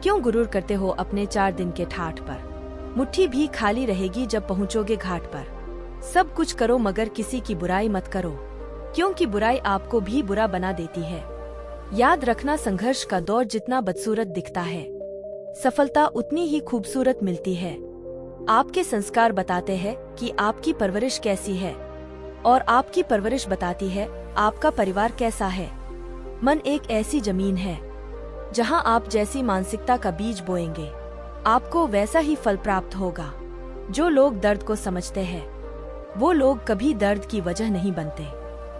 क्यों गुरूर करते हो अपने 4 दिन के ठाठ पर। मुट्ठी भी खाली रहेगी जब पहुँचोगे घाट पर। सब कुछ करो मगर किसी की बुराई मत करो, क्योंकि बुराई आपको भी बुरा बना देती है। याद रखना, संघर्ष का दौर जितना बदसूरत दिखता है, सफलता उतनी ही खूबसूरत मिलती है। आपके संस्कार बताते हैं कि आपकी परवरिश कैसी है, और आपकी परवरिश बताती है आपका परिवार कैसा है। मन एक ऐसी जमीन है जहां आप जैसी मानसिकता का बीज बोएंगे, आपको वैसा ही फल प्राप्त होगा। जो लोग दर्द को समझते हैं वो लोग कभी दर्द की वजह नहीं बनते।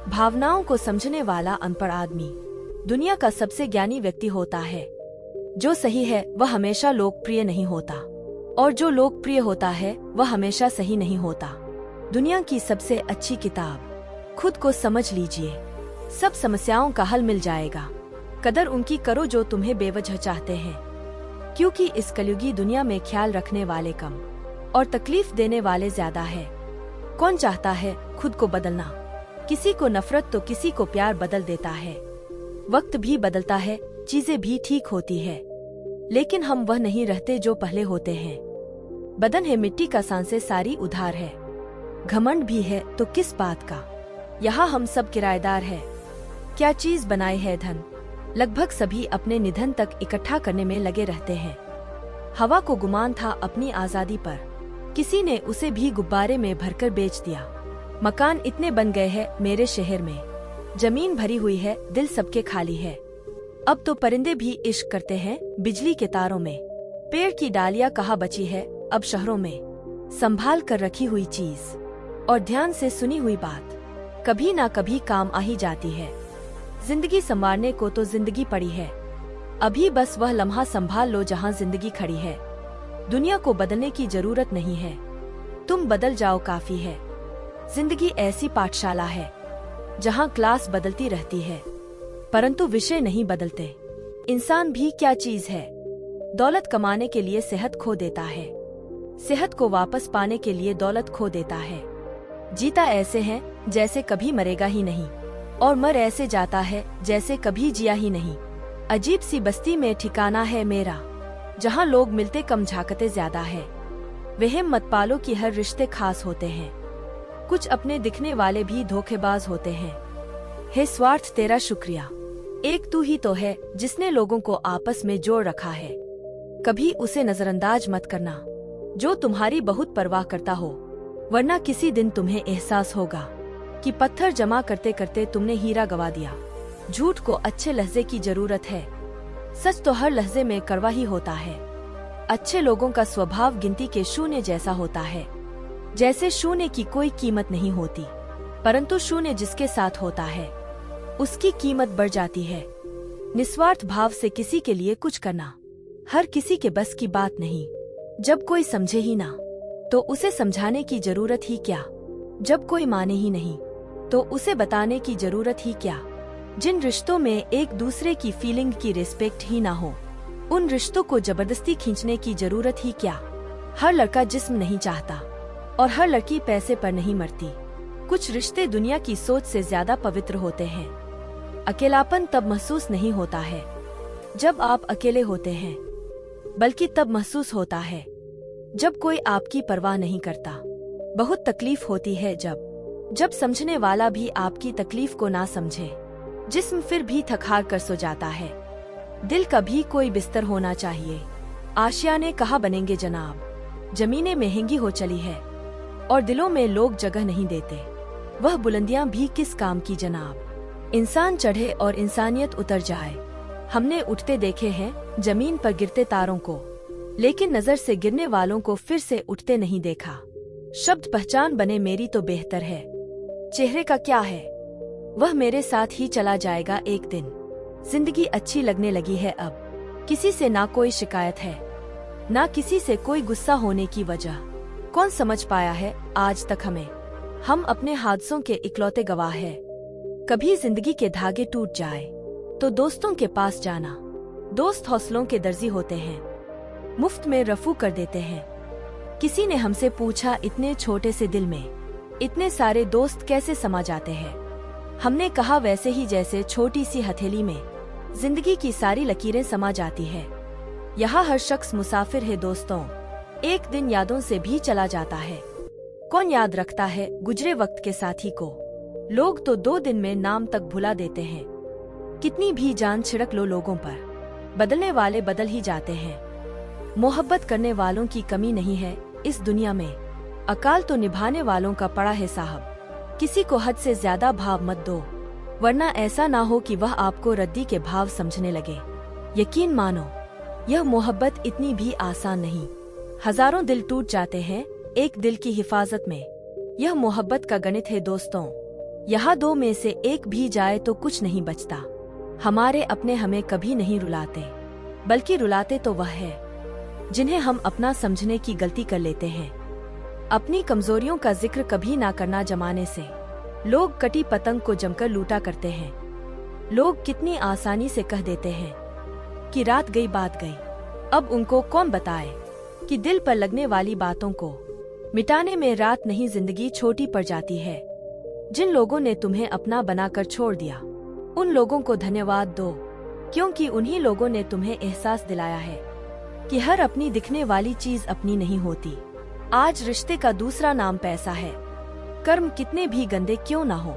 भावनाओं को समझने वाला अनपढ़ आदमी दुनिया का सबसे ज्ञानी व्यक्ति होता है। जो सही है वह हमेशा लोकप्रिय नहीं होता, और जो लोकप्रिय होता है वह हमेशा सही नहीं होता। दुनिया की सबसे अच्छी किताब खुद को समझ लीजिए, सब समस्याओं का हल मिल जाएगा। कदर उनकी करो जो तुम्हें बेवजह चाहते हैं, क्योंकि इस कलयुगी दुनिया में ख्याल रखने वाले कम और तकलीफ देने वाले ज्यादा है। कौन चाहता है खुद को बदलना? किसी को नफरत तो किसी को प्यार बदल देता है। वक्त भी बदलता है, चीजें भी ठीक होती है, लेकिन हम वह नहीं रहते जो पहले होते हैं। बदन है मिट्टी का, सांसें सारी उधार है। घमंड भी है तो किस बात का, यहाँ हम सब किराएदार है। क्या चीज बनाए है धन, लगभग सभी अपने निधन तक इकट्ठा करने में लगे रहते हैं। हवा को गुमान था अपनी आजादी पर, किसी ने उसे भी गुब्बारे में भरकर बेच दिया। मकान इतने बन गए हैं मेरे शहर में, जमीन भरी हुई है, दिल सबके खाली है। अब तो परिंदे भी इश्क करते हैं बिजली के तारों में। पेड़ की डालियां कहाँ बची है अब शहरों में। संभाल कर रखी हुई चीज और ध्यान से सुनी हुई बात कभी ना कभी काम आ ही जाती है। जिंदगी संवारने को तो जिंदगी पड़ी है, अभी बस वह लम्हा संभाल लो जहाँ जिंदगी खड़ी है। दुनिया को बदलने की जरूरत नहीं है, तुम बदल जाओ काफी है। जिंदगी ऐसी पाठशाला है जहाँ क्लास बदलती रहती है, परंतु विषय नहीं बदलते। इंसान भी क्या चीज है, दौलत कमाने के लिए सेहत खो देता है, सेहत को वापस पाने के लिए दौलत खो देता है। जीता ऐसे है जैसे कभी मरेगा ही नहीं, और मर ऐसे जाता है जैसे कभी जिया ही नहीं। अजीब सी बस्ती में ठिकाना है मेरा, जहाँ लोग मिलते कम झाकते ज्यादा है। वहम मत पालो कि हर रिश्ते खास होते हैं, कुछ अपने दिखने वाले भी धोखेबाज होते हैं। हे स्वार्थ तेरा शुक्रिया, एक तू ही तो है जिसने लोगों को आपस में जोड़ रखा है। कभी उसे नजरअंदाज मत करना जो तुम्हारी बहुत परवाह करता हो, वरना किसी दिन तुम्हें एहसास होगा कि पत्थर जमा करते करते तुमने हीरा गवा दिया। झूठ को अच्छे लहजे की जरूरत है, सच तो हर लहजे में कड़वा ही होता है। अच्छे लोगों का स्वभाव गिनती के शून्य जैसा होता है, जैसे शून्य की कोई कीमत नहीं होती, परंतु शून्य जिसके साथ होता है उसकी कीमत बढ़ जाती है। निस्वार्थ भाव से किसी के लिए कुछ करना हर किसी के बस की बात नहीं। जब कोई समझे ही ना तो उसे समझाने की जरूरत ही क्या, जब कोई माने ही नहीं तो उसे बताने की जरूरत ही क्या। जिन रिश्तों में एक दूसरे की फीलिंग की रिस्पेक्ट ही ना हो, उन रिश्तों को जबरदस्ती खींचने की जरूरत ही क्या। हर लड़का जिस्म नहीं चाहता और हर लड़की पैसे पर नहीं मरती। कुछ रिश्ते दुनिया की सोच से ज्यादा पवित्र होते हैं। अकेलापन तब महसूस नहीं होता है जब आप अकेले होते हैं, बल्कि तब महसूस होता है जब कोई आपकी परवाह नहीं करता। बहुत तकलीफ होती है जब समझने वाला भी आपकी तकलीफ को ना समझे। जिस्म फिर भी थक हार कर सो जाता है, दिल का भी कोई बिस्तर होना चाहिए। आशियाने कहाँ बनेंगे जनाब, जमीनें महंगी हो चली है और दिलों में लोग जगह नहीं देते। वह बुलंदियां भी किस काम की जनाब, इंसान चढ़े और इंसानियत उतर जाए। हमने उठते देखे हैं जमीन पर गिरते तारों को, लेकिन नजर से गिरने वालों को फिर से उठते नहीं देखा। शब्द पहचान बने मेरी तो बेहतर है, चेहरे का क्या है वह मेरे साथ ही चला जाएगा एक दिन। जिंदगी अच्छी लगने लगी है अब, किसी से ना कोई शिकायत है ना किसी से कोई गुस्सा होने की वजह। कौन समझ पाया है आज तक हमें, हम अपने हादसों के इकलौते गवाह है। कभी जिंदगी के धागे टूट जाए तो दोस्तों के पास जाना, दोस्त हौसलों के दर्जी होते हैं, मुफ्त में रफू कर देते हैं। किसी ने हमसे पूछा इतने छोटे से दिल में इतने सारे दोस्त कैसे समा जाते हैं। हमने कहा वैसे ही जैसे छोटी सी हथेली में जिंदगी की सारी लकीरें समा जाती है। यहाँ हर शख्स मुसाफिर है दोस्तों, एक दिन यादों से भी चला जाता है। कौन याद रखता है गुजरे वक्त के साथी को? लोग तो 2 दिन में नाम तक भुला देते हैं। कितनी भी जान छिड़क लो लोगों पर, बदलने वाले बदल ही जाते हैं। मोहब्बत करने वालों की कमी नहीं है इस दुनिया में, अकाल तो निभाने वालों का पड़ा है साहब। किसी को हद से ज्यादा भाव मत दो, वरना ऐसा ना हो कि वह आपको रद्दी के भाव समझने लगे। यकीन मानो, यह मोहब्बत इतनी भी आसान नहीं। हजारों दिल टूट जाते हैं एक दिल की हिफाजत में। यह मोहब्बत का गणित है दोस्तों, यहाँ 2 में से एक भी जाए तो कुछ नहीं बचता। हमारे अपने हमें कभी नहीं रुलाते, बल्कि रुलाते तो वह है जिन्हें हम अपना समझने की गलती कर लेते हैं। अपनी कमजोरियों का जिक्र कभी ना करना जमाने से। लोग कटी पतंग को जमकर लूटा करते हैं। लोग कितनी आसानी से कह देते हैं कि रात गई बात गई। अब उनको कौन बताए कि दिल पर लगने वाली बातों को मिटाने में रात नहीं जिंदगी छोटी पड़ जाती है। जिन लोगों ने तुम्हें अपना बनाकर छोड़ दिया, उन लोगों को धन्यवाद दो, क्योंकि उन्हीं लोगों ने तुम्हें एहसास दिलाया है कि हर अपनी दिखने वाली चीज अपनी नहीं होती। आज रिश्ते का दूसरा नाम पैसा है। कर्म कितने भी गंदे क्यों ना हो,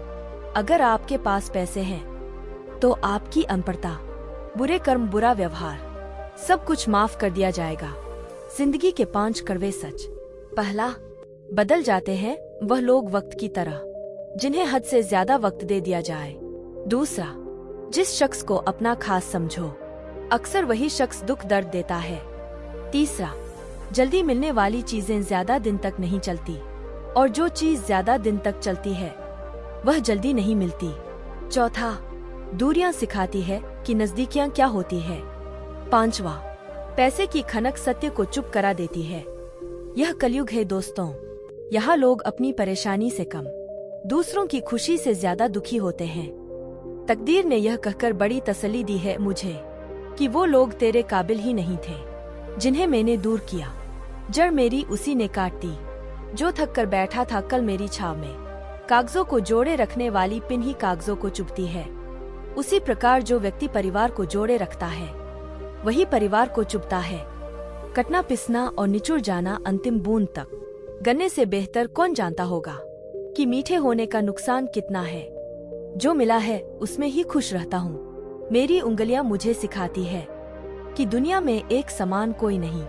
अगर आपके पास पैसे हैं तो आपकी अनपढ़ता, बुरे कर्म, बुरा व्यवहार, सब कुछ माफ कर दिया जाएगा। जिंदगी के 5 कड़वे सच। पहला, बदल जाते हैं वह लोग वक्त की तरह जिन्हें हद से ज्यादा वक्त दे दिया जाए। दूसरा, जिस शख्स को अपना खास समझो, अक्सर वही शख्स दुख दर्द देता है। तीसरा, जल्दी मिलने वाली चीजें ज्यादा दिन तक नहीं चलती, और जो चीज ज्यादा दिन तक चलती है वह जल्दी नहीं मिलती। चौथा, दूरियां सिखाती है कि नजदीकियां क्या होती है। पांचवा, पैसे की खनक सत्य को चुप करा देती है। यह कलयुग है दोस्तों, यहाँ लोग अपनी परेशानी से कम, दूसरों की खुशी से ज्यादा दुखी होते हैं। तकदीर ने यह कहकर बड़ी तसल्ली दी है मुझे कि वो लोग तेरे काबिल ही नहीं थे जिन्हें मैंने दूर किया। जड़ मेरी उसी ने काट दी जो थक कर बैठा था कल मेरी छाव में। कागजों को जोड़े रखने वाली पिन ही कागजों को चुभती है। उसी प्रकार जो व्यक्ति परिवार को जोड़े रखता है वही परिवार को चुभता है। कटना, पिसना और निचुड़ जाना अंतिम बूंद तक। गन्ने से बेहतर कौन जानता होगा कि मीठे होने का नुकसान कितना है। जो मिला है उसमें ही खुश रहता हूँ। मेरी उंगलियां मुझे सिखाती है कि दुनिया में एक समान कोई नहीं।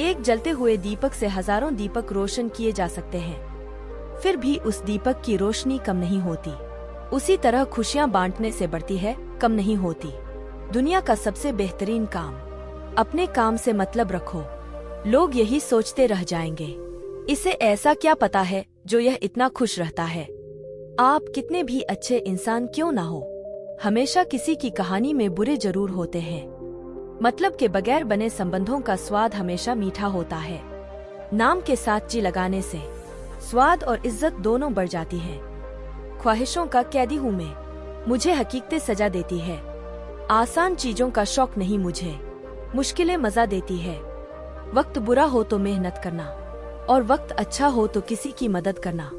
एक जलते हुए दीपक से हजारों दीपक रोशन किए जा सकते हैं, फिर भी उस दीपक की रोशनी कम नहीं होती। उसी तरह खुशियां बांटने से बढ़ती है, कम नहीं होती। दुनिया का सबसे बेहतरीन काम, अपने काम से मतलब रखो। लोग यही सोचते रह जाएंगे, इसे ऐसा क्या पता है जो यह इतना खुश रहता है। आप कितने भी अच्छे इंसान क्यों ना हो, हमेशा किसी की कहानी में बुरे जरूर होते हैं। मतलब के बगैर बने संबंधों का स्वाद हमेशा मीठा होता है। नाम के साथ जी लगाने से स्वाद और इज्जत दोनों बढ़ जाती हैं। ख्वाहिशों का कैदी हूँ मैं, मुझे हकीकतें सजा देती है। आसान चीजों का शौक नहीं मुझे, मुश्किलें मजा देती है। वक्त बुरा हो तो मेहनत करना, और वक्त अच्छा हो तो किसी की मदद करना।